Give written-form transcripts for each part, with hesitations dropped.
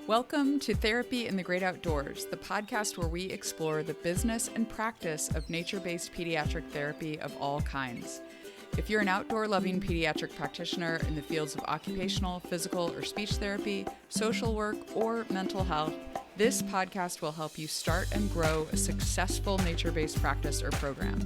Welcome to Therapy in the Great Outdoors, the podcast where we explore the business and practice of nature-based pediatric therapy of all kinds. If you're an outdoor-loving pediatric practitioner in the fields of occupational, physical, or speech therapy, social work, or mental health, this podcast will help you start and grow a successful nature-based practice or program.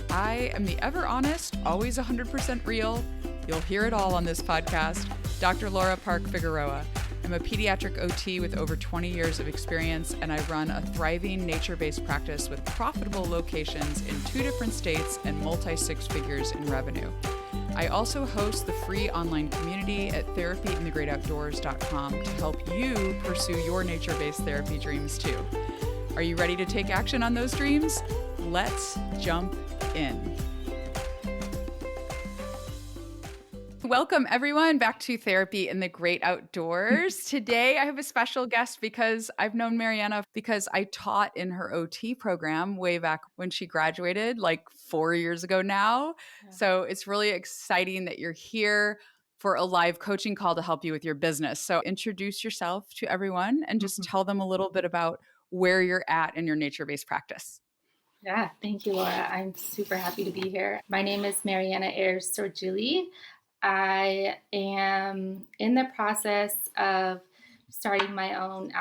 I am the ever honest, always 100% real, you'll hear it all on this podcast, Dr. Laura Park Figueroa. I'm a pediatric OT with over 20 years of experience, and I run a thriving nature-based practice with profitable locations in 2 different states and multi-six figures in revenue. I also host the free online community at therapyinthegreatoutdoors.com to help you pursue your nature-based therapy dreams too. Are you ready to take action on those dreams? Let's jump in. Welcome, everyone, back to Therapy in the Great Outdoors. Today, I have a special guest because I've known Marianna because I taught in her OT program way back when she graduated, like 4 years ago now. Yeah. So it's really exciting that you're here for a live coaching call to help you with your business. So introduce yourself to everyone and just tell them a little bit about where you're at in your nature-based practice. Yeah, thank you, Laura. I'm super happy to be here. My name is Marianna Ayers Sordille. I am in the process of starting my own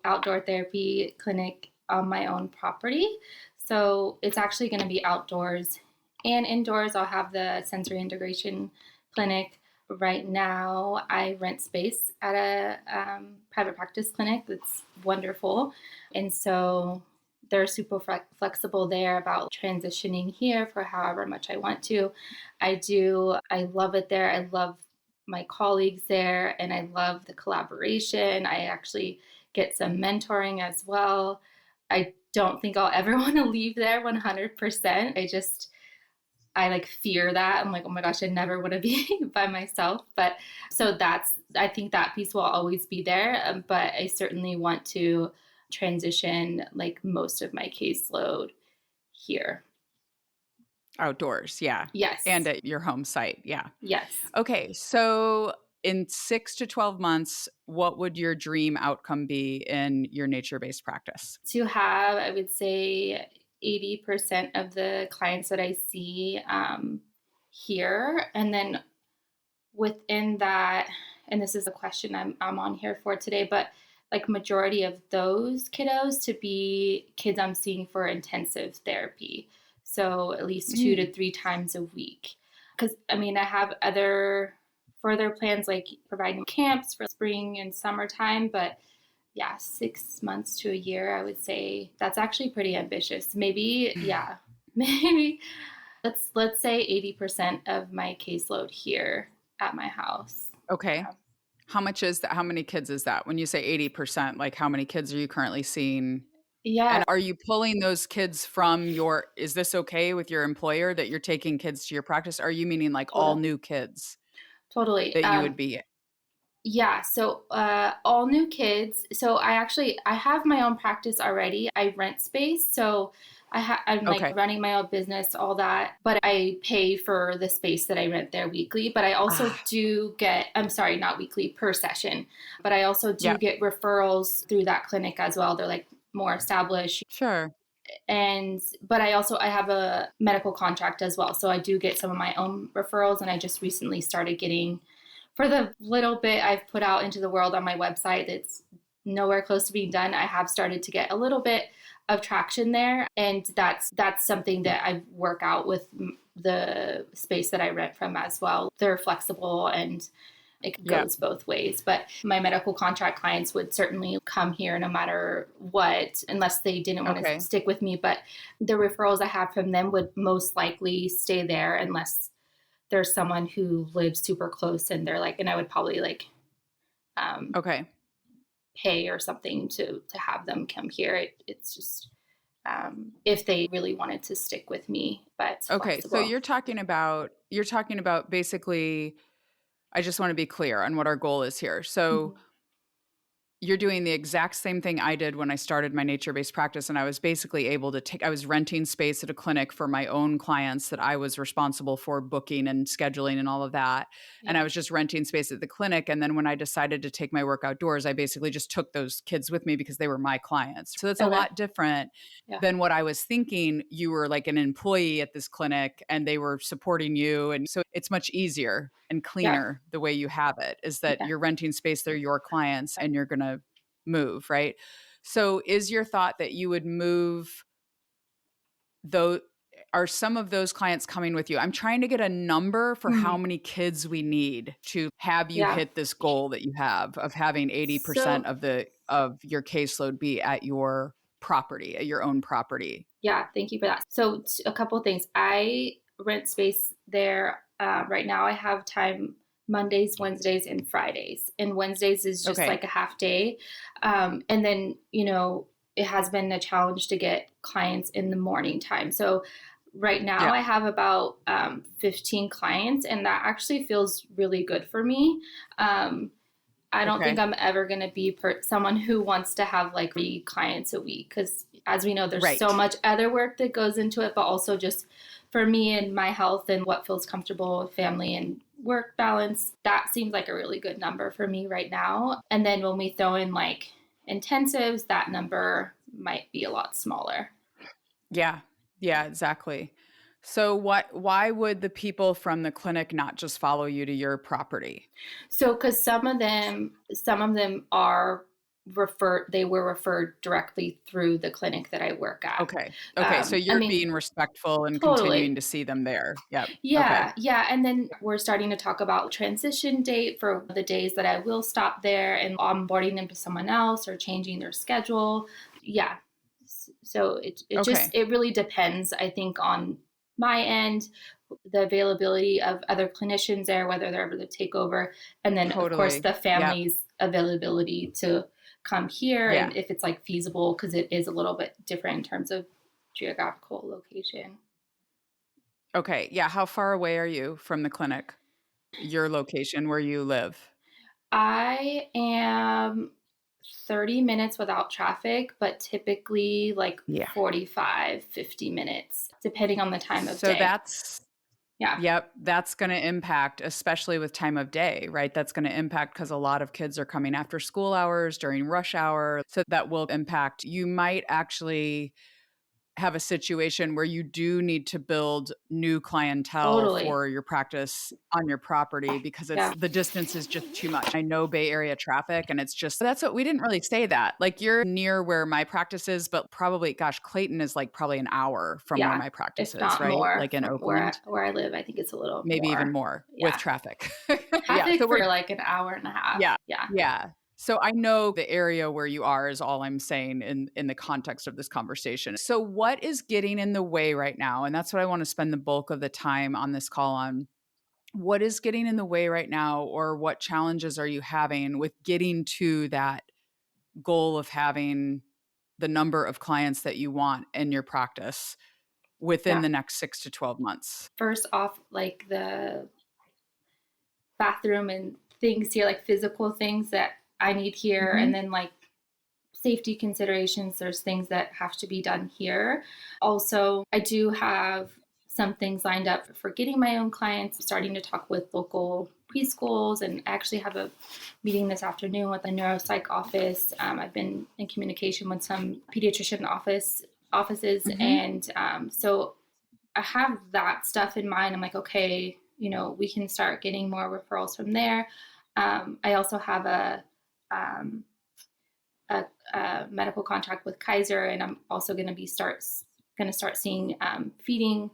outdoor therapy clinic on my own property. So it's actually going to be outdoors and indoors. I'll have the sensory integration clinic. Right now, I rent space at a private practice clinic. That's wonderful. And so they're super flexible there about transitioning here for however much I want to. I love it there. I love my colleagues there, and I love the collaboration. I actually get some mentoring as well. I don't think I'll ever want to leave there 100%. I fear that. I'm like, oh my gosh, I never want to be by myself. But so I think that piece will always be there. But I certainly want to transition most of my caseload here. Outdoors, yeah. Yes. And at your home site, yeah. Yes. Okay, so in 6 to 12 months, what would your dream outcome be in your nature-based practice? To have, I would say, 80% of the clients that I see here. And then within that, and this is a question I'm on here for today, but majority of those kiddos to be kids I'm seeing for intensive therapy. So at least 2 to 3 times a week. Because, I have other further plans like providing camps for spring and summertime. But yeah, 6 months to a year, I would say that's actually pretty ambitious. Maybe let's say 80% of my caseload here at my house. Okay. Yeah. How much is that? How many kids is that? When you say 80%, how many kids are you currently seeing? Yeah. And are you pulling those kids from is this okay with your employer that you're taking kids to your practice? Are you meaning all new kids? Totally. That you would be? Yeah. So all new kids. So I have my own practice already. I rent space. So I'm running my own business, all that, but I pay for the space that I rent there weekly. But I also do get, not weekly, per session, but I also do get referrals through that clinic as well. They're more established. Sure. But I have a medical contract as well. So I do get some of my own referrals, and I just recently started getting, for the little bit I've put out into the world on my website, that's nowhere close to being done. I have started to get a little bit of traction there. And that's something that I work out with the space that I rent from as well. They're flexible and it goes both ways. But my medical contract clients would certainly come here no matter what, unless they didn't want to stick with me. But the referrals I have from them would most likely stay there unless there's someone who lives super close and and I would probably pay or something to have them come here. It's just if they really wanted to stick with me. But flexible. So you're talking about basically, I just want to be clear on what our goal is here. So you're doing the exact same thing I did when I started my nature-based practice. And I was basically able to I was renting space at a clinic for my own clients that I was responsible for booking and scheduling and all of that. And I Yeah. was just renting space at the clinic. And then when I decided to take my work outdoors, I basically just took those kids with me because they were my clients. So that's a Okay. lot different Yeah. than what I was thinking. You were like an employee at this clinic and they were supporting you. And so it's much easier and Yeah. cleaner the way you have it, is that Yeah. you're renting space, they're your clients, and you're going to move, right? So is your thought that you would move though? Are some of those clients coming with you? I'm trying to get a number for how Mhm. many kids we need to have you Yeah. hit this goal that you have of having 80% So, of your caseload be at your property, at your own property. yeah, thank you for that. So, a couple of things. I rent space there. Right now, I have time Mondays, Wednesdays, and Fridays. And Wednesdays is just Okay. like a half day. And then, it has been a challenge to get clients in the morning time. So, right now, Yeah. I have about 15 clients, and that actually feels really good for me. I don't think Okay. I'm ever going to be someone who wants to have like 3 clients a week because, as we know, there's so Right. much other work that goes into it, but also just for me and my health and what feels comfortable, family and work balance, that seems like a really good number for me right now. And then when we throw in like intensives, that number might be a lot smaller. Yeah. Yeah, exactly. So why would the people from the clinic not just follow you to your property? So, because some of them are referred, they were referred directly through the clinic that I work at. Okay. Okay. So I you're mean, being respectful and continuing totally. to see them there. Yep. Okay. Yeah, yeah. And then we're starting to talk about transition date for the days that I will stop there and onboarding them to someone else or changing their schedule. Yeah. So Okay. it really depends, I think, on my end, the availability of other clinicians there, whether they're able to take over, and then of course Totally. the Yep. family's availability to come here Yeah. and if it's like feasible because it is a little bit different in terms of geographical location. Okay. Yeah. How far away are you from the clinic? Your location where you live? I am 30 minutes without traffic, but typically like Yeah. 45, 50 minutes, depending on the time of So day. that's Yeah, Yep, that's going to impact, especially with time of day, right? That's going to impact because a lot of kids are coming after school hours during rush hour. So that will impact. You might actually have a situation where you do need to build new clientele totally. for your practice on your property because Yeah, the distance is just too much. I know Bay Area traffic and it's just that's what we didn't really say that. Like you're near where my practice is, but probably gosh, Clayton is like probably an hour from where yeah. my practice If is, not right? more Like in from where Oakland, where I live, I think it's a little maybe even more. more with Yeah, traffic. Yeah, traffic so for we're like an hour and a half. yeah. Yeah, Yeah. So I know the area where you are is all I'm saying in the context of this conversation. So what is getting in the way right now? And that's what I want to spend the bulk of the time on this call on. What is getting in the way right now, or what challenges are you having with getting to that goal of having the number of clients that you want in your practice within yeah. the next 6 to 12 months? First off, like the bathroom and things here, like physical things that I need here, and Mhm. then like safety considerations, there's things that have to be done here. Also, I do have some things lined up for getting my own clients, starting to talk with local preschools, and actually have a meeting this afternoon with the neuropsych office. I've been in communication with some pediatrician offices, Mhm. and so I have that stuff in mind. I'm like, okay, we can start getting more referrals from there. I also have um, a medical contract with Kaiser, and I'm also going to start seeing feeding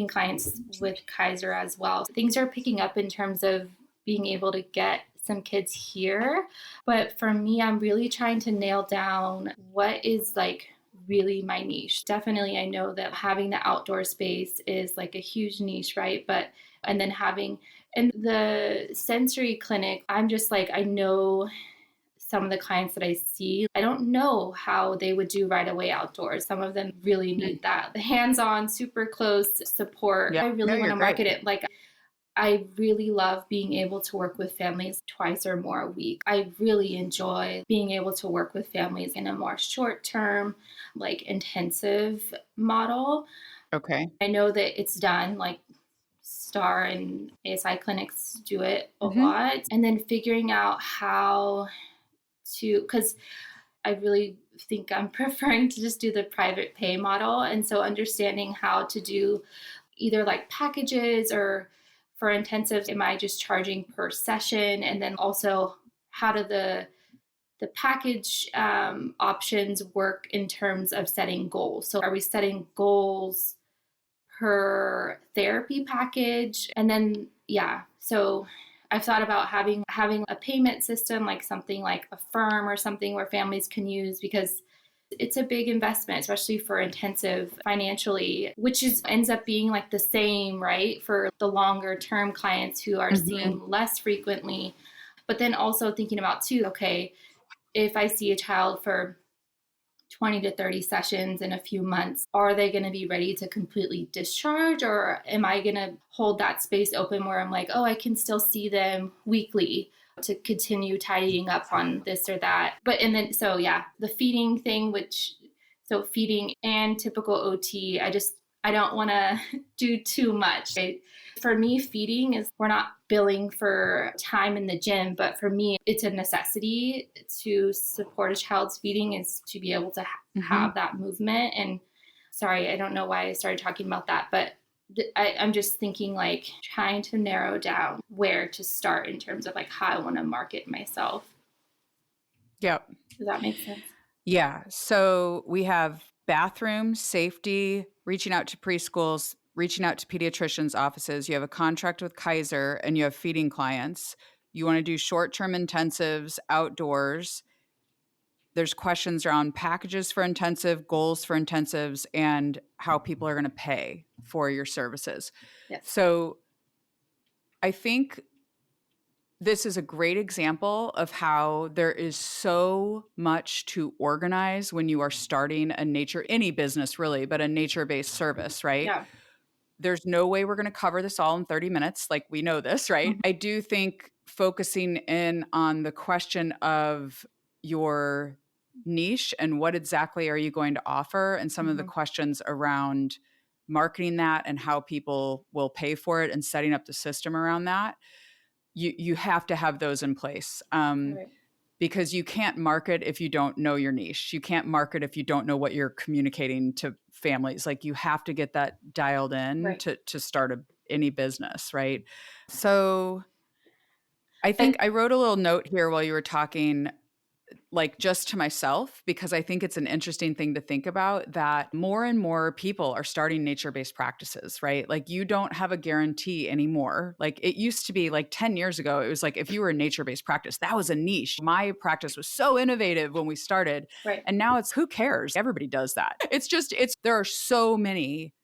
clients with Kaiser as well. Things are picking up in terms of being able to get some kids here, but for me, I'm really trying to nail down what is like really my niche. Definitely, I know that having the outdoor space is like a huge niche, right? But and then having and the sensory clinic, I'm just like I know some of the clients that I see, I don't know how they would do right away outdoors. Some of them really need that hands on, super close support. Yeah. I No, really want you're to great. market it like I really love being able to work with families twice or more a week. I really enjoy being able to work with families in a more short term, like intensive model. Okay. I know that it's done, like STAR and ASI clinics do it a Mm-hmm. lot. And then figuring out how to, because I really think I'm preferring to just do the private pay model. And so understanding how to do either like packages, or for intensives, am I just charging per session? And then also how do the package options work in terms of setting goals? So are we setting goals per therapy package? And then, yeah, so I've thought about having a payment system, like something like a firm or something where families can use, because it's a big investment, especially for intensive financially, which ends up being like the same, right, for the longer term clients who are Mm-hmm. seen less frequently. But then also thinking about too, okay, if I see a child for 20 to 30 sessions in a few months, are they going to be ready to completely discharge, or am I going to hold that space open where I'm like, oh, I can still see them weekly to continue tidying up on this or that? But and then so yeah, the feeding thing, which so feeding and typical OT, I don't want to do too much. For me, feeding is, we're not billing for time in the gym, but for me, it's a necessity to support a child's feeding, is to be able to Mm-hmm. have that movement. And sorry, I don't know why I started talking about that, but I'm just thinking like trying to narrow down where to start in terms of like how I want to market myself. Yep. Does that make sense? Yeah. So we have bathroom safety, reaching out to preschools, reaching out to pediatricians' offices. You have a contract with Kaiser, and you have feeding clients. You want to do short term intensives outdoors. There's questions around packages for intensive, goals for intensives, and how people are going to pay for your services. Yes. So I think this is a great example of how there is so much to organize when you are starting any business really, but a nature-based service, right? Yeah. There's no way we're going to cover this all in 30 minutes. Like, we know this, right? Mhm. I do think focusing in on the question of your niche and what exactly are you going to offer, and some of the Mhm. questions around marketing that and how people will pay for it and setting up the system around that, you have to have those in place, Right. because you can't market if you don't know your niche. You can't market if you don't know what you're communicating to families. Like, you have to get that dialed in Right. to start any business, right? So I think And I wrote a little note here while you were talking, like, just to myself, because I think it's an interesting thing to think about, that more and more people are starting nature-based practices, right? Like, you don't have a guarantee anymore. Like, it used to be like 10 years ago, it was like if you were a nature-based practice, that was a niche. My practice was so innovative when we started. right. And now it's, who cares? Everybody does that. There are so many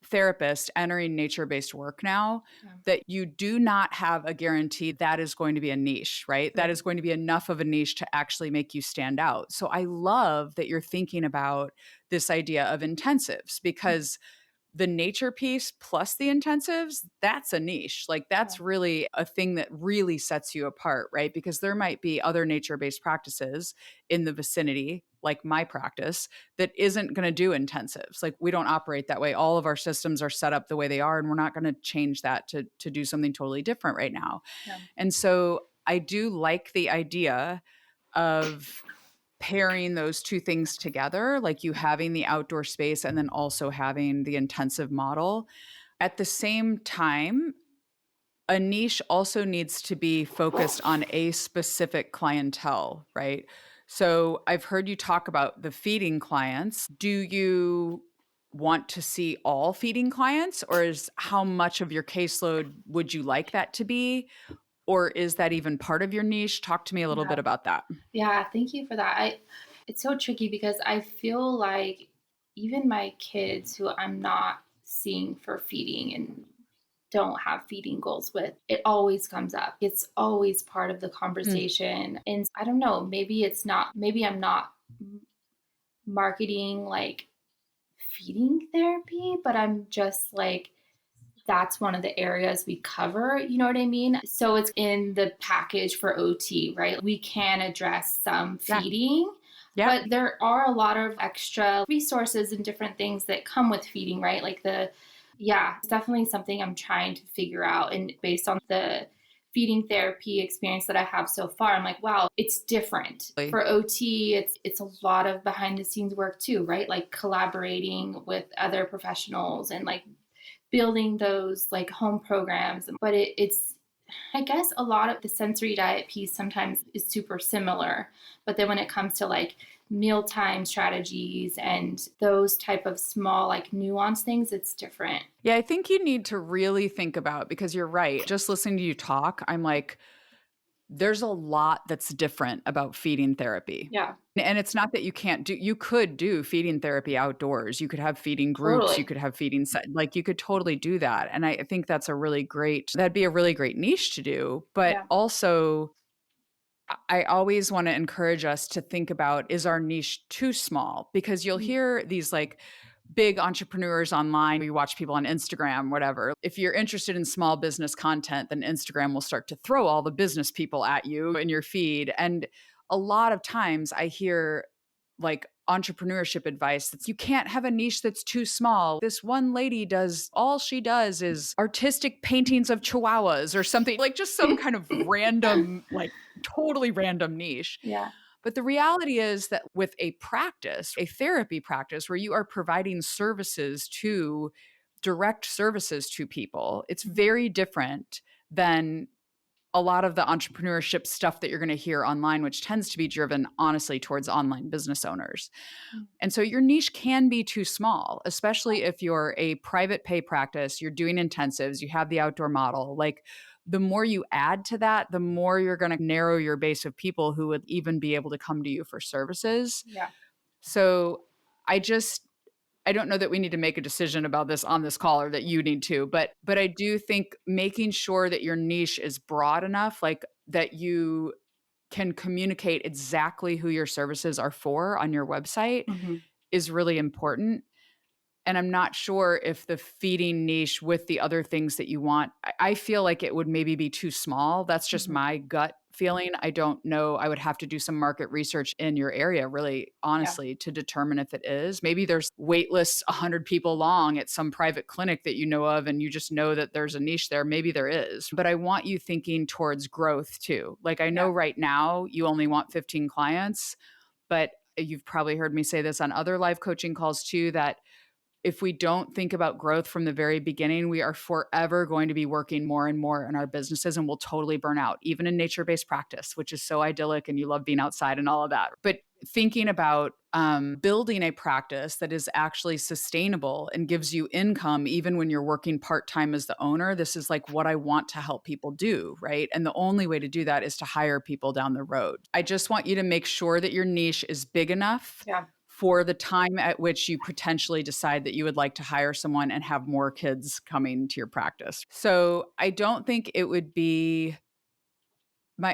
therapists entering nature-based work now Yeah. that you do not have a guarantee that is going to be a niche, right? That Right. is going to be enough of a niche to actually make you stand out. So I love that you're thinking about this idea of intensives, because the nature piece plus the intensives, that's a niche. Like, Yeah. that's really a thing that really sets you apart, right? Because there might be other nature-based practices in the vicinity, like my practice, that isn't going to do intensives. Like, we don't operate that way. All of our systems are set up the way they are, and we're not going to change that to do something totally different right now. Yeah. And so I do like the idea of pairing those two things together, like you having the outdoor space and then also having the intensive model. At the same time, a niche also needs to be focused on a specific clientele, right? So I've heard you talk about the feeding clients. Do you want to see all feeding clients, or is how much of your caseload would you like that to be? Or is that even part of your niche? Talk to me a little bit Yeah. about that. Yeah, thank you for that. It's so tricky because I feel like even my kids who I'm not seeing for feeding and don't have feeding goals with, it always comes up. It's always part of the Mm. conversation. And I don't know, maybe I'm not marketing like feeding therapy, but I'm just like that's one of the areas we cover, you know what I mean? So it's in the package for OT, right? We can address some Yeah. feeding, Yeah. but there are a lot of extra resources and different things that come with feeding, right? It's definitely something I'm trying to figure out. And based on the feeding therapy experience that I have so far, I'm like, wow, it's different. For OT, it's a lot of behind the scenes work too, right? Like collaborating with other professionals and like building those like home programs. But it's I guess a lot of the sensory diet piece sometimes is super similar. But then when it comes to like mealtime strategies and those type of small like nuanced things, it's different. Yeah, I think you need to really think about, because you're right. Just listening to you talk, I'm like, there's a lot that's different about feeding therapy. Yeah, And it's not that you could do feeding therapy outdoors. You could have feeding groups, you totally. could have like you could totally do that. And I think that'd be a really great niche to do. But Yeah. also, I always want to encourage us to think about, is our niche too small? Because you'll hear these like big entrepreneurs online, you watch people on Instagram, whatever. If you're interested in small business content, then Instagram will start to throw all the business people at you in your feed. And a lot of times I hear like entrepreneurship advice that you can't have a niche that's too small. This one lady all she does is artistic paintings of chihuahuas or something, like just some kind of random, like totally random niche. Yeah. But the reality is that with a practice, a therapy practice where you are providing direct services to people, it's very different than a lot of the entrepreneurship stuff that you're going to hear online, which tends to be driven honestly towards online business owners. And so your niche can be too small, especially if you're a private pay practice, you're doing intensives, you have the outdoor model. Like the more you add to that, the more you're going to narrow your base of people who would even be able to come to you for services. Yeah. So I don't know that we need to make a decision about this on this call, or that you need to, but I do think making sure that your niche is broad enough, like that you can communicate exactly who your services are for on your website, Mm-hmm. is really important. And I'm not sure if the feeding niche with the other things that you want, I feel like it would maybe be too small. That's just Mm-hmm. my gut feeling. I don't know. I would have to do some market research in your area, really Yeah. honestly, to determine if it is. Maybe there's wait lists 100 people long at some private clinic that you know of, and you just know that there's a niche there. Maybe there is. But I want you thinking towards growth too. Like I know Yeah. right now you only want 15 clients, but you've probably heard me say this on other live coaching calls too, that if we don't think about growth from the very beginning, we are forever going to be working more and more in our businesses, and we'll totally burn out, even in nature-based practice, which is so idyllic and you love being outside and all of that. But thinking about building a practice that is actually sustainable and gives you income even when you're working part-time as the owner, this is like what I want to help people do, right? And the only way to do that is to hire people down the road. I just want you to make sure that your niche is big enough Yeah. for the time at which you potentially decide that you would like to hire someone and have more kids coming to your practice. So I don't think it would be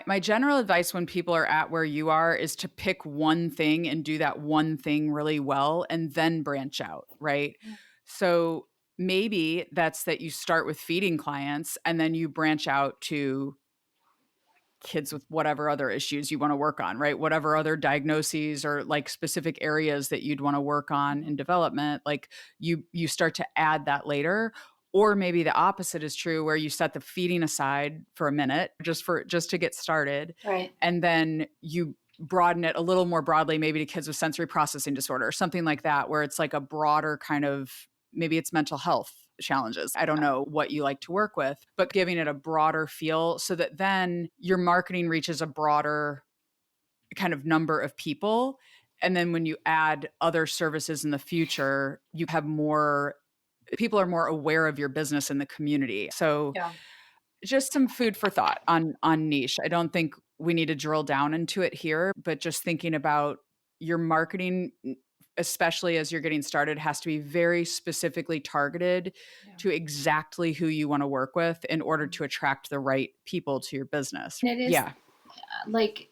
my general advice when people are at where you are is to pick one thing and do that one thing really well and then branch out, right? So maybe that's that you start with feeding clients and then you branch out to kids with whatever other issues you want to work on, right? Whatever other diagnoses or like specific areas that you'd want to work on in development, like you start to add that later. Or maybe the opposite is true, where you set the feeding aside for a minute just to get started, Right. and then you broaden it a little more broadly, maybe to kids with sensory processing disorder or something like that, where it's like a broader kind of, maybe it's mental health challenges. I don't know what you like to work with, but giving it a broader feel so that then your marketing reaches a broader kind of number of people. And then when you add other services in the future, you have more people are more aware of your business in the community. So Yeah. just some food for thought on niche. I don't think we need to drill down into it here, but just thinking about your marketing, especially as you're getting started, has to be very specifically targeted to exactly who you want to work with in order to attract the right people to your business. And it is Yeah. like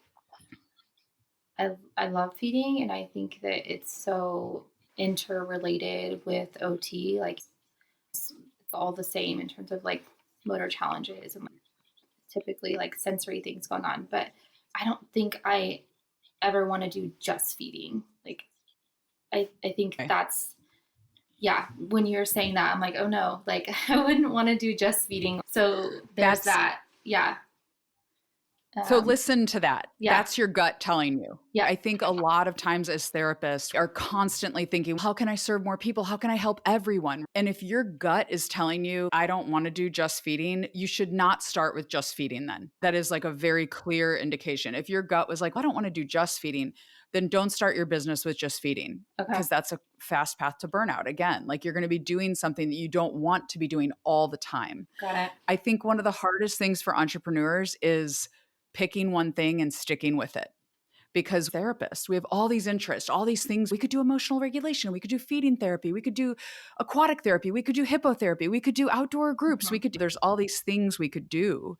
I love feeding, and I think that it's so interrelated with OT. Like it's all the same in terms of like motor challenges and like, typically like sensory things going on. But I don't think I ever want to do just feeding. Like, I think that's, yeah, when you're saying that, I'm like, oh no, like I wouldn't want to do just feeding. So there's that. Yeah. So listen to that. Yeah. That's your gut telling you. Yeah. I think a lot of times as therapists are constantly thinking, how can I serve more people? How can I help everyone? And if your gut is telling you, I don't want to do just feeding, you should not start with just feeding then. That is like a very clear indication. If your gut was like, I don't want to do just feeding, then don't start your business with just feeding, because that's a fast path to burnout. Again, like you're going to be doing something that you don't want to be doing all the time. Got it. I think one of the hardest things for entrepreneurs is picking one thing and sticking with it. Because therapists, we have all these interests, all these things. We could do emotional regulation. We could do feeding therapy. We could do aquatic therapy. We could do hippotherapy. We could do outdoor groups. There's all these things we could do.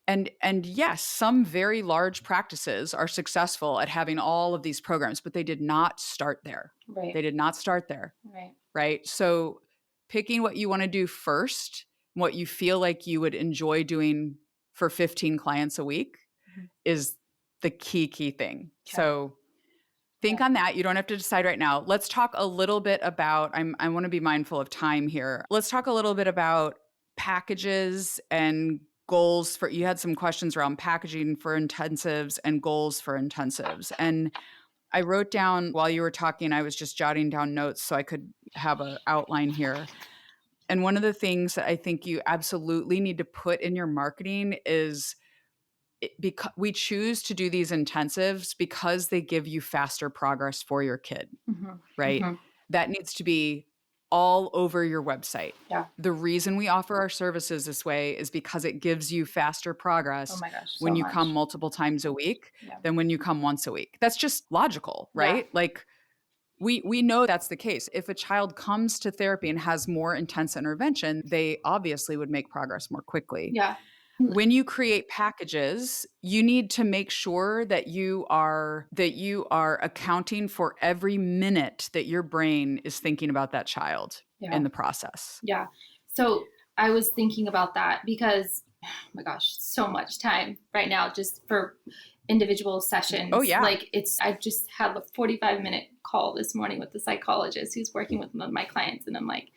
And yes, some very large practices are successful at having all of these programs, but they did not start there. Right. They did not start there. Right. Right. So picking what you want to do first, what you feel like you would enjoy doing for 15 clients a week is the key thing. Okay. So think on that. You don't have to decide right now. Let's talk a little bit about, I want to be mindful of time here. Let's talk a little bit about packages and goals for, you had some questions around packaging for intensives and goals for intensives. And I wrote down while you were talking, I was just jotting down notes so I could have an outline here. And one of the things that I think you absolutely need to put in your marketing is because we choose to do these intensives because they give you faster progress for your kid, right? That needs to be all over your website. Yeah. The reason we offer our services this way is because it gives you faster progress when you come multiple times a week than when you come once a week. That's just logical, right? Yeah. Like we know that's the case. If a child comes to therapy and has more intense intervention, they obviously would make progress more quickly. Yeah. When you create packages, you need to make sure that you are accounting for every minute that your brain is thinking about that child in the process. Yeah. So I was thinking about that because, oh my gosh, so much time right now just for individual sessions. Oh yeah. Like I just had a 45-minute call this morning with the psychologist who's working with my clients. And I'm like,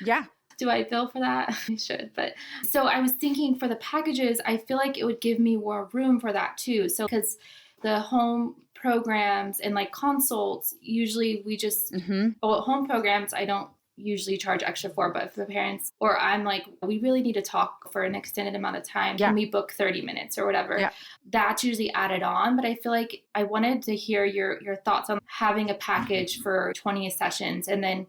yeah. Do I bill for that? I should. But so I was thinking for the packages, I feel like it would give me more room for that too. So because the home programs and like consults, usually we just, home programs, I don't usually charge extra for, but for the parents, or I'm like, we really need to talk for an extended amount of time. Can we book 30 minutes or whatever? Yeah. That's usually added on. But I feel like I wanted to hear your thoughts on having a package for 20 sessions, and then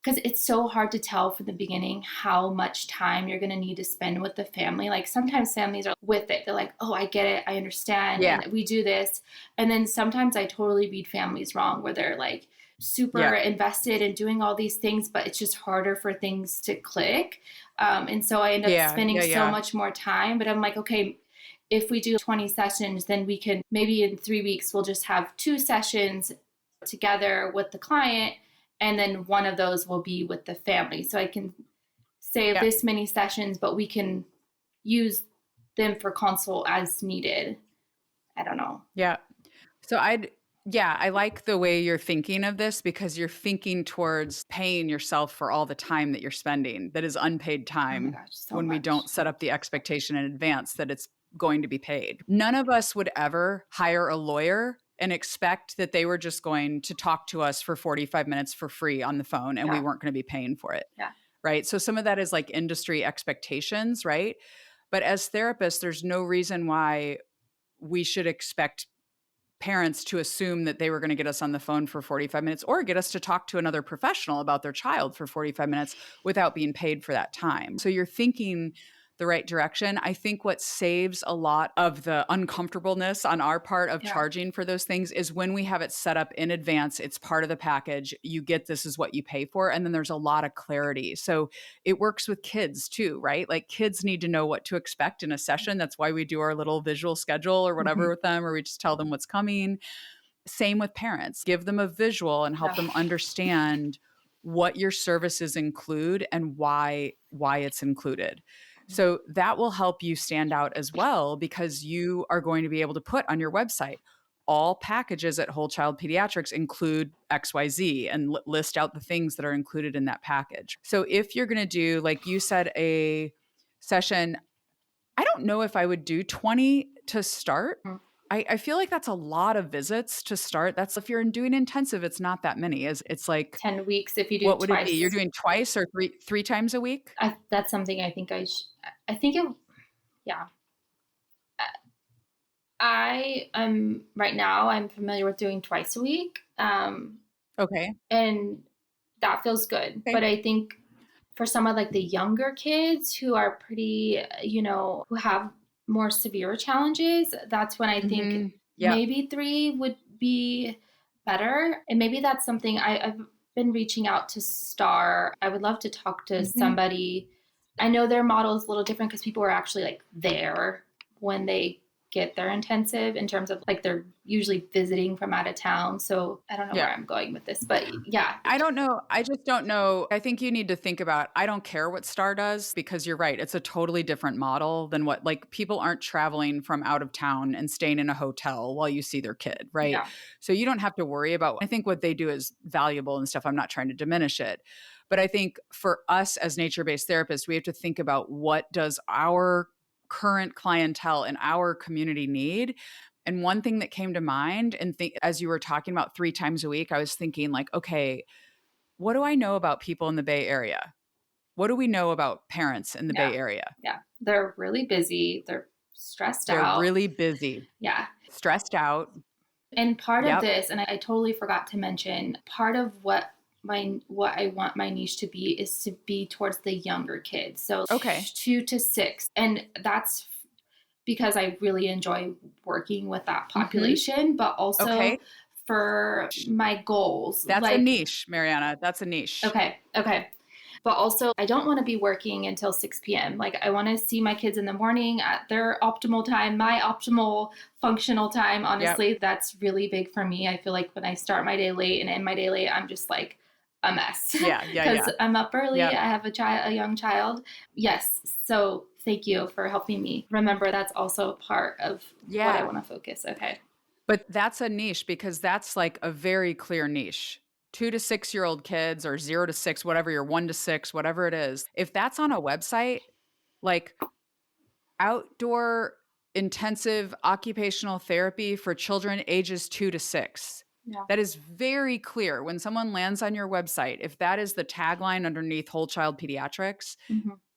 because it's so hard to tell from the beginning how much time you're going to need to spend with the family. Like sometimes families are with it. They're like, oh, I get it. I understand. Yeah. And we do this. And then sometimes I totally read families wrong where they're like super invested in doing all these things, but it's just harder for things to click. And so I end up spending so much more time. But I'm like, okay, if we do 20 sessions, then we can maybe in 3 weeks, we'll just have 2 sessions together with the client. And then one of those will be with the family. So I can save this many sessions, but we can use them for consult as needed. I don't know. Yeah. So I like the way you're thinking of this, because you're thinking towards paying yourself for all the time that you're spending that is unpaid time we don't set up the expectation in advance that it's going to be paid. None of us would ever hire a lawyer and expect that they were just going to talk to us for 45 minutes for free on the phone and we weren't going to be paying for it. Yeah. Right. So some of that is like industry expectations, right? But as therapists, there's no reason why we should expect parents to assume that they were going to get us on the phone for 45 minutes or get us to talk to another professional about their child for 45 minutes without being paid for that time. So you're thinking the right direction. I think what saves a lot of the uncomfortableness on our part of charging for those things is when we have it set up in advance. It's part of the package. You get this is what you pay for. And then there's a lot of clarity. So it works with kids too, right? Like kids need to know what to expect in a session. That's why we do our little visual schedule or whatever with them, or we just tell them what's coming. Same with parents. Give them a visual and help them understand what your services include and why it's included. So that will help you stand out as well, because you are going to be able to put on your website, all packages at Whole Child Pediatrics include XYZ, and list out the things that are included in that package. So if you're going to do, like you said, a session, I don't know if I would do 20 to start. Mhm. I feel like that's a lot of visits to start. That's, if you're doing intensive, it's not that many. It's like 10 weeks if you do what would it be? You're twice. doing twice or three times a week? That's something I think I think it, yeah. I am right now, I'm familiar with doing twice a week. Okay. And that feels good. Okay. But I think for some of like the younger kids who are pretty, who have more severe challenges, that's when I think Yeah. maybe 3 would be better. And maybe that's something I've been reaching out to Star. I would love to talk to somebody. I know their model is a little different because people are actually like there when they get their intensive, in terms of like they're usually visiting from out of town. So I don't know where I'm going with this, but yeah. I don't know. I just don't know. I think you need to think about, I don't care what Star does, because you're right. It's a totally different model than what, like, people aren't traveling from out of town and staying in a hotel while you see their kid, right? Yeah. So you don't have to worry about, I think what they do is valuable and stuff. I'm not trying to diminish it. But I think for us as nature-based therapists, we have to think about, what does our current clientele and our community need? And one thing that came to mind, and as you were talking about 3 times a week, I was thinking like, okay, what do I know about people in the Bay Area? What do we know about parents in the Bay Area? Yeah. They're really busy. They're stressed out. They're really busy. Yeah. Stressed out. And part of this, and I totally forgot to mention, part of what I want my niche to be is to be towards the younger kids. So 2 to 6. And that's because I really enjoy working with that population, but also for my goals. That's a niche, Marianna. That's a niche. Okay. But also, I don't want to be working until 6 p.m. Like, I want to see my kids in the morning at their optimal time, my optimal functional time. Honestly, that's really big for me. I feel like when I start my day late and end my day late, I'm just like a mess. Because I'm up early. I have a young child. Yes. So thank you for helping me remember that's also part of what I want to focus. Okay. But that's a niche, because that's like a very clear niche. 2 to 6 year old kids, or 0 to 6, whatever, you're 1 to 6, whatever it is. If that's on a website, like outdoor intensive occupational therapy for children ages 2 to 6. That is very clear. When someone lands on your website, if that is the tagline underneath Whole Child Pediatrics,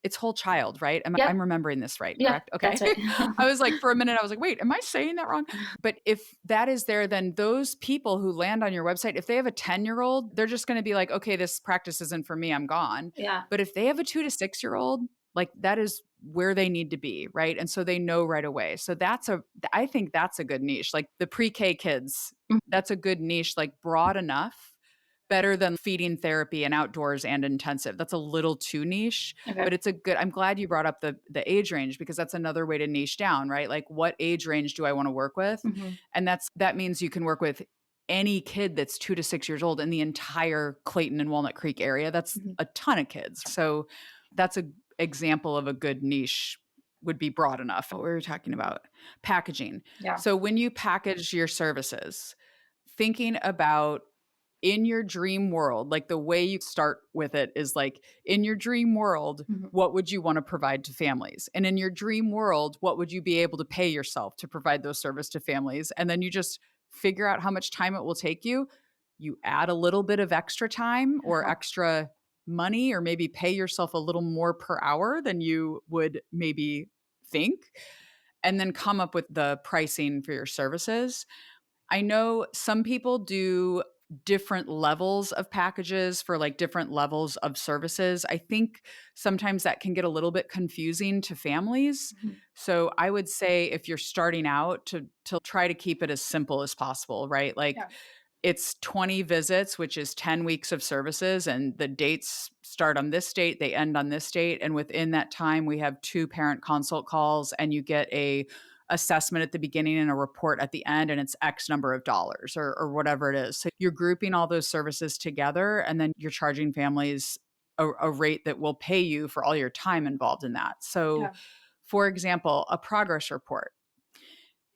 it's Whole Child, right? I'm remembering this right, correct? Okay. That's right. I was like, for a minute, I was like, wait, am I saying that wrong? But if that is there, then those people who land on your website, if they have a 10-year-old, they're just going to be like, okay, this practice isn't for me, I'm gone. Yeah. But if they have a 2 to 6-year-old, like, that is where they need to be, right? And so they know right away. So I think that's a good niche. Like the pre-K kids, that's a good niche, like broad enough, better than feeding therapy and outdoors and intensive. That's a little too niche, but it's I'm glad you brought up the age range, because that's another way to niche down, right? Like, what age range do I want to work with? And that means you can work with any kid that's 2 to 6 years old in the entire Clayton and Walnut Creek area. That's a ton of kids. So that's a example of a good niche, would be broad enough. What were we talking about? Packaging. Yeah. So when you package your services, thinking about, in your dream world, like the way you start with it is like, in your dream world, what would you want to provide to families? And in your dream world, what would you be able to pay yourself to provide those services to families? And then you just figure out how much time it will take you. You add a little bit of extra time or extra money, or maybe pay yourself a little more per hour than you would maybe think, and then come up with the pricing for your services. I know some people do different levels of packages for like different levels of services. I think sometimes that can get a little bit confusing to families. So I would say, if you're starting out, to try to keep it as simple as possible, right? Like, it's 20 visits, which is 10 weeks of services, and the dates start on this date, they end on this date. And within that time, we have 2 parent consult calls, and you get a assessment at the beginning and a report at the end, and it's X number of dollars or whatever it is. So you're grouping all those services together, and then you're charging families a rate that will pay you for all your time involved in that. So, for example, a progress report.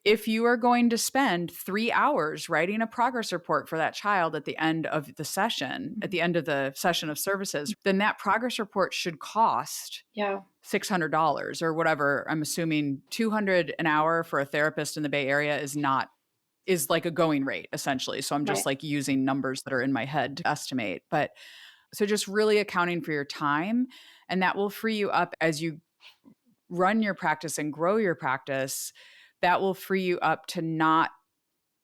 If you are going to spend 3 hours writing a progress report for that child at the end of the session, at the end of the session of services, then that progress report should cost $600 or whatever. I'm assuming $200 an hour for a therapist in the Bay Area is like a going rate, essentially. So I'm just like using numbers that are in my head to estimate. But so just really accounting for your time, and that will free you up as you run your practice and grow your practice. That will free you up to not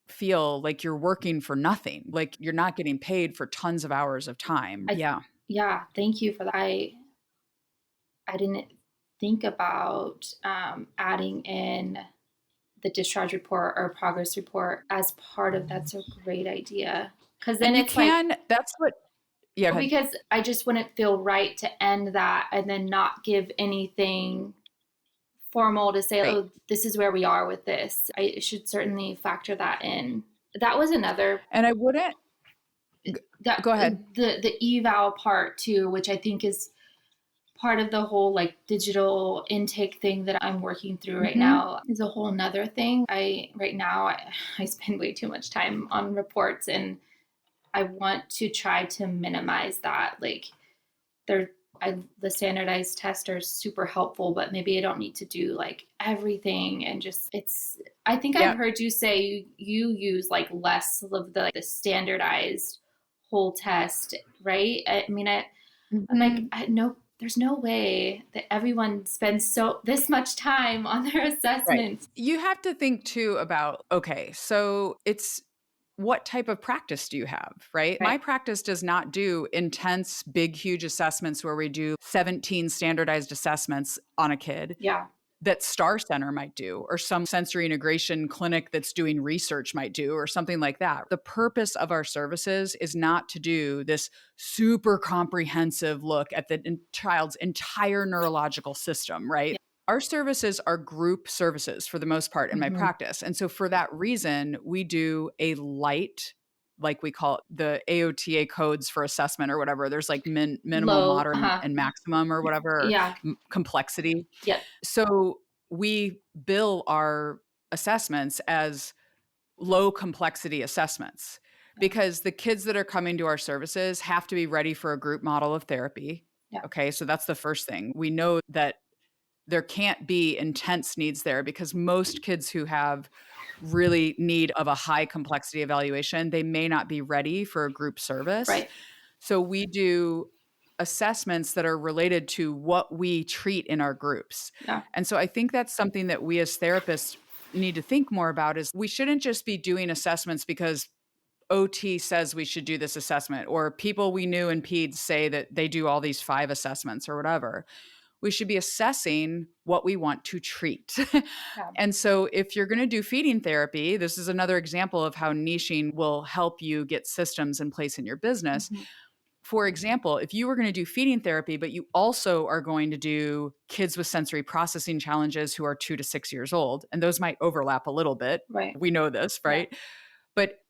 feel like you're working for nothing, like you're not getting paid for tons of hours of time. Yeah. Thank you for that. I didn't think about adding in the discharge report or progress report as part of that's a great idea. Because then because I just wouldn't feel right to end that and then not give anything formal to say, oh, this is where we are with this. I should certainly factor that in. That was another. And I wouldn't. Go ahead. The eval part too, which I think is part of the whole like digital intake thing that I'm working through right now, is a whole nother thing. Right now I spend way too much time on reports, and I want to try to minimize that. Like the standardized tests are super helpful, but maybe I don't need to do like everything. And just I think I've heard you say you use like less of the standardized whole test, right? I mean, I'm like, no, there's no way that everyone spends this much time on their assessments. You have to think too about, okay, so it's what type of practice do you have, right? My practice does not do intense, big, huge assessments where we do 17 standardized assessments on a kid. That Star Center might do, or some sensory integration clinic that's doing research might do, or something like that. The purpose of our services is not to do this super comprehensive look at the child's entire neurological system, right? Our services are group services for the most part in my practice. And so for that reason, we do a light, like we call it the AOTA codes for assessment or whatever. There's like minimal, low, moderate, and maximum or whatever, complexity. So we bill our assessments as low complexity assessments because the kids that are coming to our services have to be ready for a group model of therapy. Okay, so that's the first thing. We know that there can't be intense needs there because most kids who have really need of a high complexity evaluation, they may not be ready for a group service. So we do assessments that are related to what we treat in our groups. And so I think that's something that we as therapists need to think more about is we shouldn't just be doing assessments because OT says we should do this assessment, or people we knew in peds say that they do all these 5 assessments or whatever. We should be assessing what we want to treat. And so if you're going to do feeding therapy, this is another example of how niching will help you get systems in place in your business. For example, if you were going to do feeding therapy, but you also are going to do kids with sensory processing challenges who are 2 to 6 years old, and those might overlap a little bit. We know this, right? But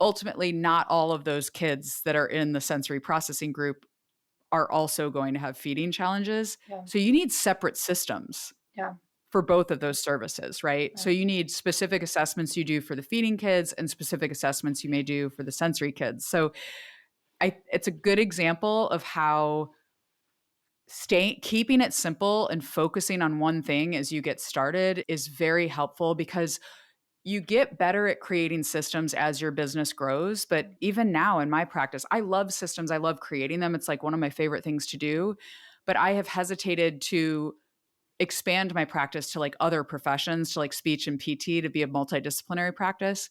ultimately, not all of those kids that are in the sensory processing group are also going to have feeding challenges. So you need separate systems for both of those services, right? So you need specific assessments you do for the feeding kids and specific assessments you may do for the sensory kids. So it's a good example of how keeping it simple and focusing on one thing as you get started is very helpful because you get better at creating systems as your business grows. But even now in my practice, I love systems. I love creating them. It's like one of my favorite things to do. But I have hesitated to expand my practice to like other professions, to like speech and PT, to be a multidisciplinary practice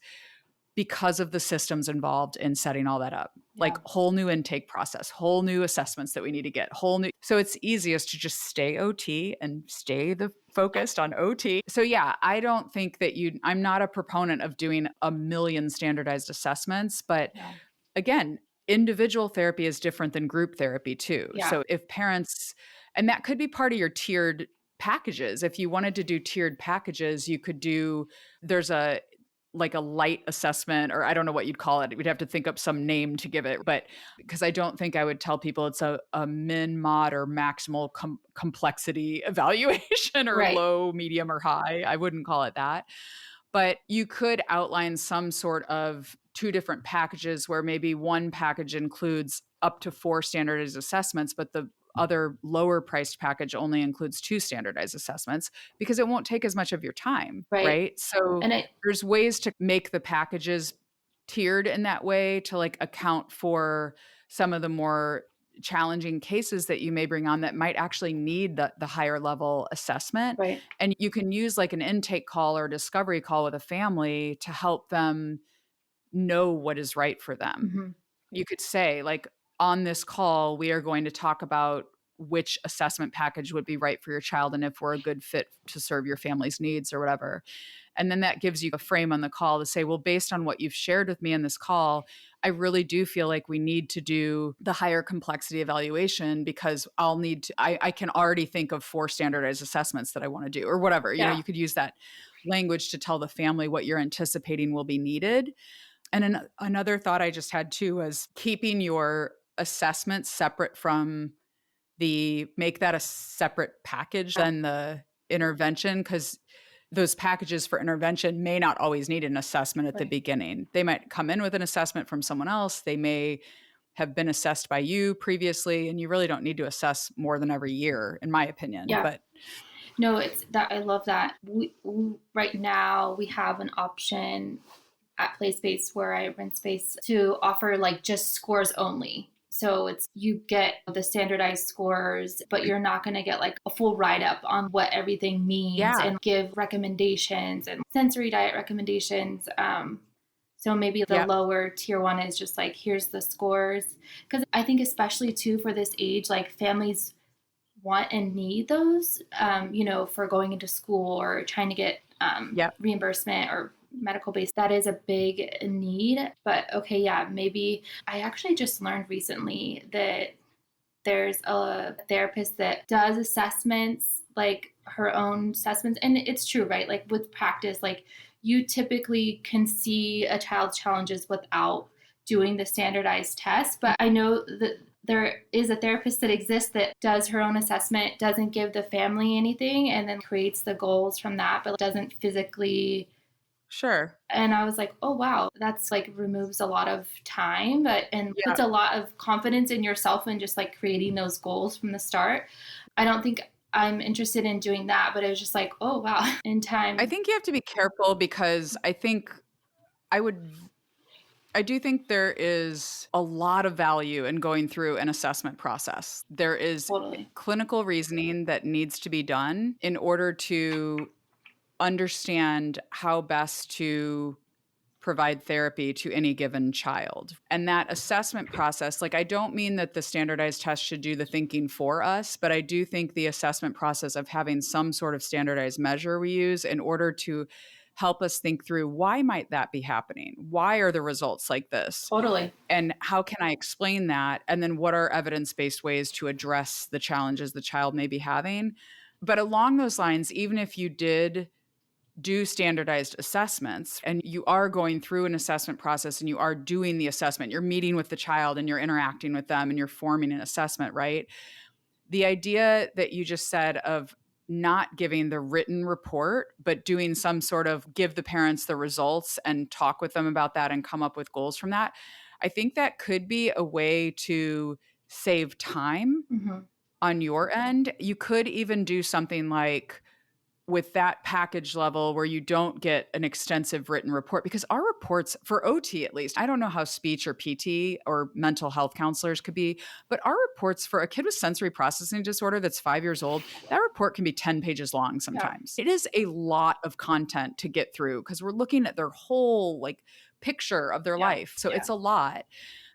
because of the systems involved in setting all that up. Like whole new intake process, whole new assessments that we need to get, so it's easiest to just stay OT and stay focused on OT. So I don't think that I'm not a proponent of doing a million standardized assessments, but again, individual therapy is different than group therapy too. So if parents, and that could be part of your tiered packages. If you wanted to do tiered packages, you could do, there's a like a light assessment, or I don't know what you'd call it. We'd have to think up some name to give it, but because I don't think I would tell people it's a min, mod, or maximal complexity evaluation, or Right. low, medium, or high. I wouldn't call it that. But you could outline some sort of two different packages where maybe one package includes up to 4 standardized assessments, but the other lower priced package only includes 2 standardized assessments, because it won't take as much of your time, Right. right? So And I there's ways to make the packages tiered in that way to like account for some of the more challenging cases that you may bring on that might actually need the higher level assessment. Right. And you can use like an intake call or a discovery call with a family to help them know what is right for them. Mhm. You could say, like, on this call, we are going to talk about which assessment package would be right for your child and if we're a good fit to serve your family's needs or whatever. And then that gives you a frame on the call to say, well, based on what you've shared with me in this call, I really do feel like we need to do the higher complexity evaluation, because I'll need to, I can already think of 4 standardized assessments that I want to do, or whatever. You know, Yeah. you could use that language to tell the family what you're anticipating will be needed. And another thought I just had too was keeping your assessments separate from make that a separate package than the intervention, because those packages for intervention may not always need an assessment at the Right. beginning. They might come in with an assessment from someone else. They may have been assessed by you previously, and you really don't need to assess more than every year, in my opinion. Yeah. But No, it's that I love that. We right now we have an option at Play Space where I rent space to offer like just scores only. So it's you get the standardized scores, but you're not going to get like a full write up on what everything means yeah, and give recommendations and sensory diet recommendations. So maybe the yep, lower tier one is just like, here's the scores. Because I think especially too for this age, like families want and need those, for going into school or trying to get yep. reimbursement or medical base. That is a big need. But okay, yeah, maybe I actually just learned recently that there's a therapist that does assessments, like her own assessments. And it's true, right? Like with practice, like you typically can see a child's challenges without doing the standardized test. But I know that there is a therapist that exists that does her own assessment, doesn't give the family anything, and then creates the goals from that, but doesn't physically. Sure. And I was like, oh, wow, that's like removes a lot of time, and Yeah. puts a lot of confidence in yourself and just like creating those goals from the start. I don't think I'm interested in doing that, but it was just like, oh, wow, in time. I think you have to be careful, because I do think there is a lot of value in going through an assessment process. There is Totally. clinical reasoning that needs to be done in order to understand how best to provide therapy to any given child. And that assessment process, like, I don't mean that the standardized test should do the thinking for us, but I do think the assessment process of having some sort of standardized measure we use in order to help us think through, why might that be happening? Why are the results like this? Totally. And how can I explain that? And then what are evidence-based ways to address the challenges the child may be having? But along those lines, even if you did do standardized assessments and you are going through an assessment process and you are doing the assessment, you're meeting with the child and you're interacting with them and you're forming an assessment, right? The idea that you just said of not giving the written report, but doing some sort of give the parents the results and talk with them about that and come up with goals from that, I think that could be a way to save time Mm-hmm. on your end. You could even do something like, with that package level where you don't get an extensive written report, because our reports for OT, at least, I don't know how speech or PT or mental health counselors could be, but our reports for a kid with sensory processing disorder that's 5 years old, that report can be 10 pages long sometimes. Yeah. It is a lot of content to get through because we're looking at their whole like picture of their life. So it's a lot.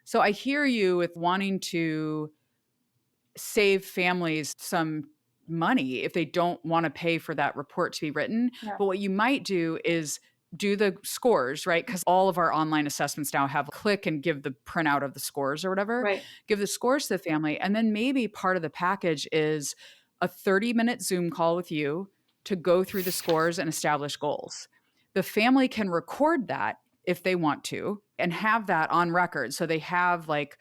So I hear you with wanting to save families some money if they don't want to pay for that report to be written. Yeah. But what you might do is do the scores, right? Because all of our online assessments now have click and give the printout of the scores or whatever. Right. Give the scores to the family. And then maybe part of the package is a 30-minute Zoom call with you to go through the scores and establish goals. The family can record that if they want to and have that on record. So they have like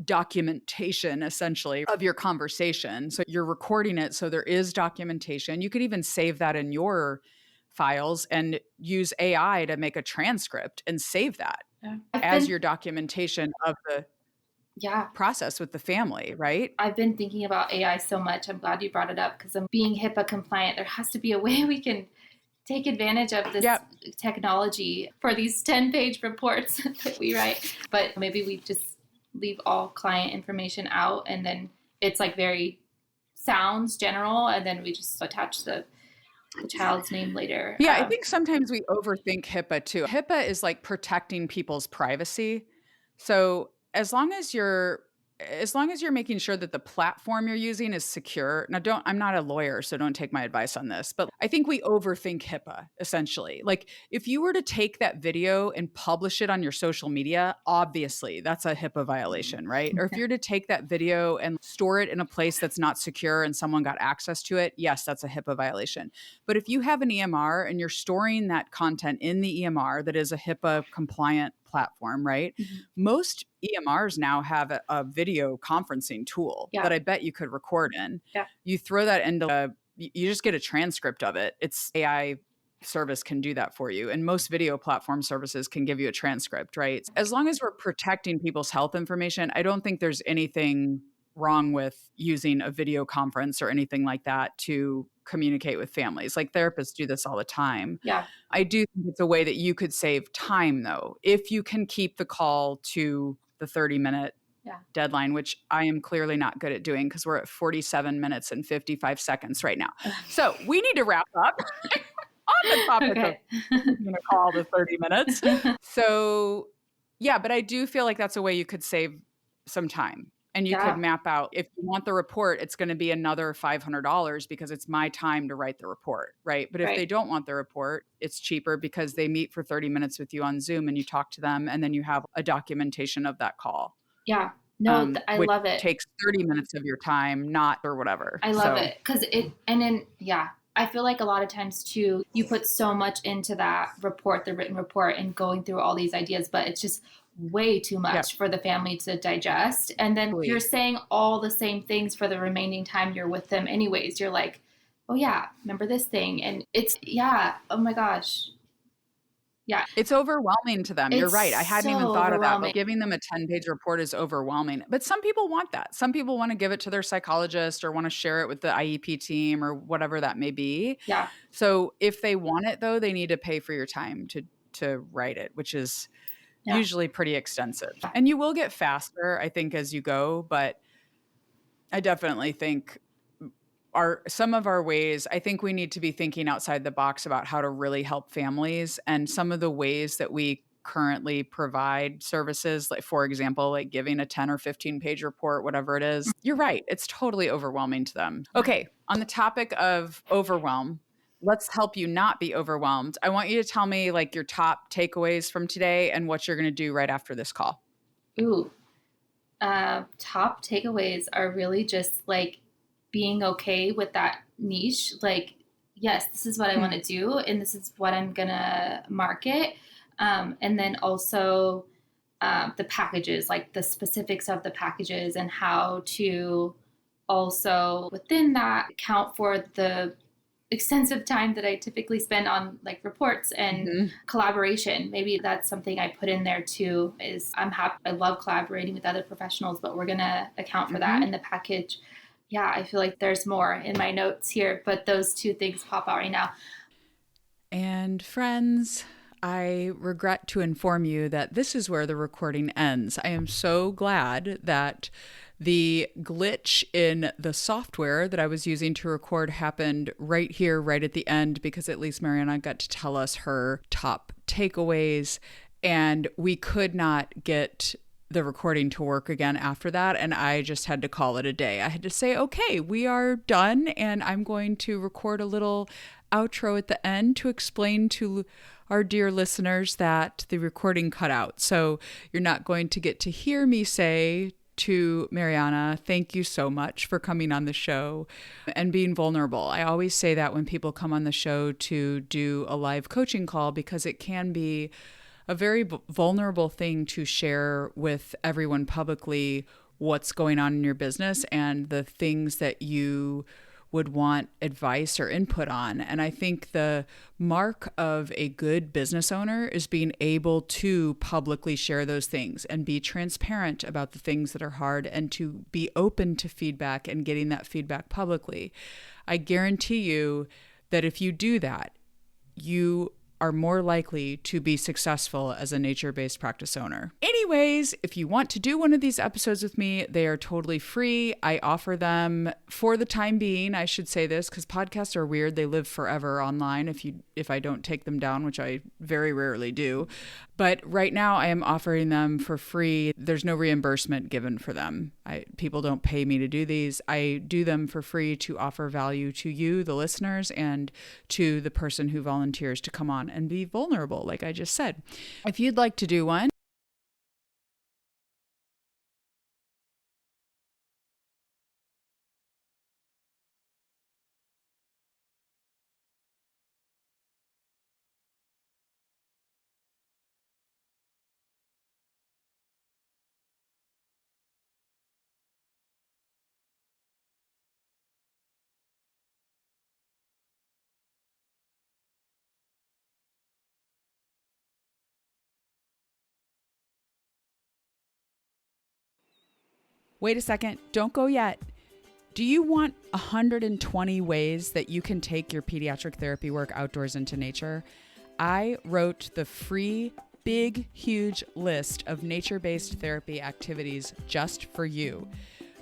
documentation essentially of your conversation. So you're recording it. So there is documentation. You could even save that in your files and use AI to make a transcript and save that as your documentation of the process with the family, right? I've been thinking about AI so much. I'm glad you brought it up because I'm being HIPAA compliant. There has to be a way we can take advantage of this technology for these 10-page reports that we write. But maybe we just leave all client information out and then it's like very sounds general and then we just attach the child's name later. Yeah, I think sometimes we overthink HIPAA too. HIPAA is like protecting people's privacy. So as long as you're making sure that the platform you're using is secure. Now, I'm not a lawyer, so don't take my advice on this, but I think we overthink HIPAA essentially. Like if you were to take that video and publish it on your social media, obviously that's a HIPAA violation, right? Or if you're to take that video and store it in a place that's not secure and someone got access to it, yes, that's a HIPAA violation. But if you have an EMR and you're storing that content in the EMR that is a HIPAA compliant platform, right? Mm-hmm. Most EMRs now have a video conferencing tool that I bet you could record in. Yeah. You throw that into you just get a transcript of it. It's AI service can do that for you. And most video platform services can give you a transcript, right? As long as we're protecting people's health information, I don't think there's anything wrong with using a video conference or anything like that to communicate with families. Like therapists do this all the time. Yeah. I do think it's a way that you could save time though, if you can keep the call to the 30-minute deadline, which I am clearly not good at doing because we're at 47 minutes and 55 seconds right now. So we need to wrap up on the topic of going to call the 30 minutes. So yeah, but I do feel like that's a way you could save some time. And you could map out, if you want the report, it's going to be another $500 because it's my time to write the report, right? But if they don't want the report, it's cheaper because they meet for 30 minutes with you on Zoom and you talk to them and then you have a documentation of that call. Yeah. No, I love it. It takes 30 minutes of your time, not or whatever. I love it. Because I feel like a lot of times too, you put so much into that report, the written report and going through all these ideas, but it's just way too much for the family to digest. And then you're saying all the same things for the remaining time you're with them anyways. You're like, oh yeah, remember this thing. And it's, oh my gosh. Yeah. It's overwhelming to them. You're right. I hadn't even thought of that, but giving them a 10-page report is overwhelming. But some people want that. Some people want to give it to their psychologist or want to share it with the IEP team or whatever that may be. Yeah. So if they want it though, they need to pay for your time to write it, which is usually pretty extensive. And you will get faster, I think, as you go. But I definitely think some of our ways, I think we need to be thinking outside the box about how to really help families. And some of the ways that we currently provide services, like for example, like giving a 10 or 15 page report, whatever it is, you're right. It's totally overwhelming to them. Okay. On the topic of overwhelm, let's help you not be overwhelmed. I want you to tell me like your top takeaways from today and what you're going to do right after this call. Ooh, top takeaways are really just like being okay with that niche. Like, yes, this is what I want to do and this is what I'm going to market. And then also the packages, like the specifics of the packages and how to also within that account for the extensive time that I typically spend on like reports and collaboration. Maybe that's something I put in there too, is I'm happy. I love collaborating with other professionals, but we're going to account for that in the package. Yeah, I feel like there's more in my notes here, but those two things pop out right now. And friends, I regret to inform you that this is where the recording ends. I am so glad that the glitch in the software that I was using to record happened right here, right at the end, because at least Marianna got to tell us her top takeaways, and we could not get the recording to work again after that. And I just had to call it a day. I had to say, okay, we are done. And I'm going to record a little outro at the end to explain to our dear listeners that the recording cut out. So you're not going to get to hear me say to Marianna. Thank you so much for coming on the show and being vulnerable. I always say that when people come on the show to do a live coaching call, because it can be a very vulnerable thing to share with everyone publicly what's going on in your business and the things that you would want advice or input on. And I think the mark of a good business owner is being able to publicly share those things and be transparent about the things that are hard and to be open to feedback and getting that feedback publicly. I guarantee you that if you do that, you are more likely to be successful as a nature-based practice owner. Anyways, if you want to do one of these episodes with me, they are totally free. I offer them for the time being. I should say this because podcasts are weird. They live forever online if I don't take them down, which I very rarely do. But right now I am offering them for free. There's no reimbursement given for them. People don't pay me to do these. I do them for free to offer value to you, the listeners, and to the person who volunteers to come on and be vulnerable, like I just said. If you'd like to do one, wait a second, don't go yet. Do you want 120 ways that you can take your pediatric therapy work outdoors into nature? I wrote the free, big, huge list of nature-based therapy activities just for you.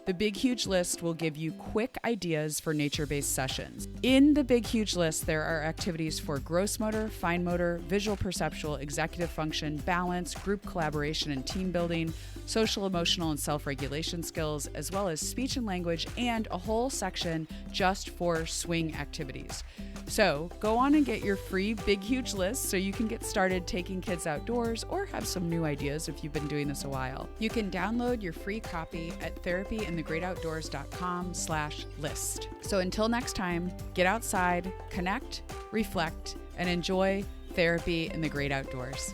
The Big Huge List will give you quick ideas for nature-based sessions. In the Big Huge List, there are activities for gross motor, fine motor, visual perceptual, executive function, balance, group collaboration and team building, social, emotional, and self-regulation skills, as well as speech and language, and a whole section just for swing activities. So go on and get your free Big Huge List so you can get started taking kids outdoors or have some new ideas if you've been doing this a while. You can download your free copy at therapyinthegreatoutdoors.com/list. So until next time, get outside, connect, reflect, and enjoy therapy in the great outdoors.